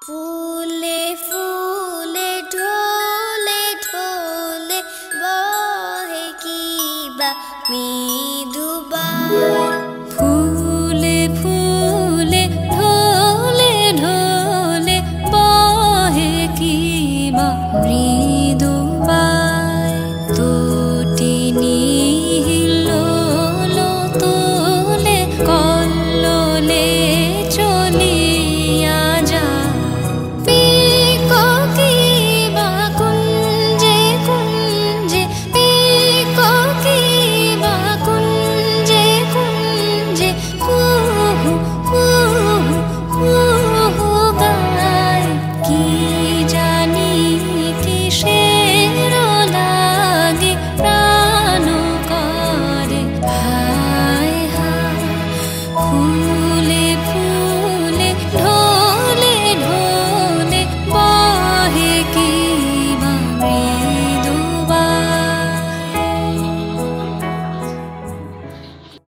ফুলে ফুলে ঢলে ঢলে বহে কিবা মৃদুবাই। ফুলে ফুলে ঢলে ঢলে বহে কিবা মৃদুবাই। তটিনী হিল্লোল তোলে কল্লোলে চলিয়া যায়। পিককিবা কুঞ্জে কুঞ্জে পিককিবা কুঞ্জে কুঞ্জে কুহু কুহু কুহু গায়। কি জানি কিসের লাগে প্রাণ করে হায় হায়।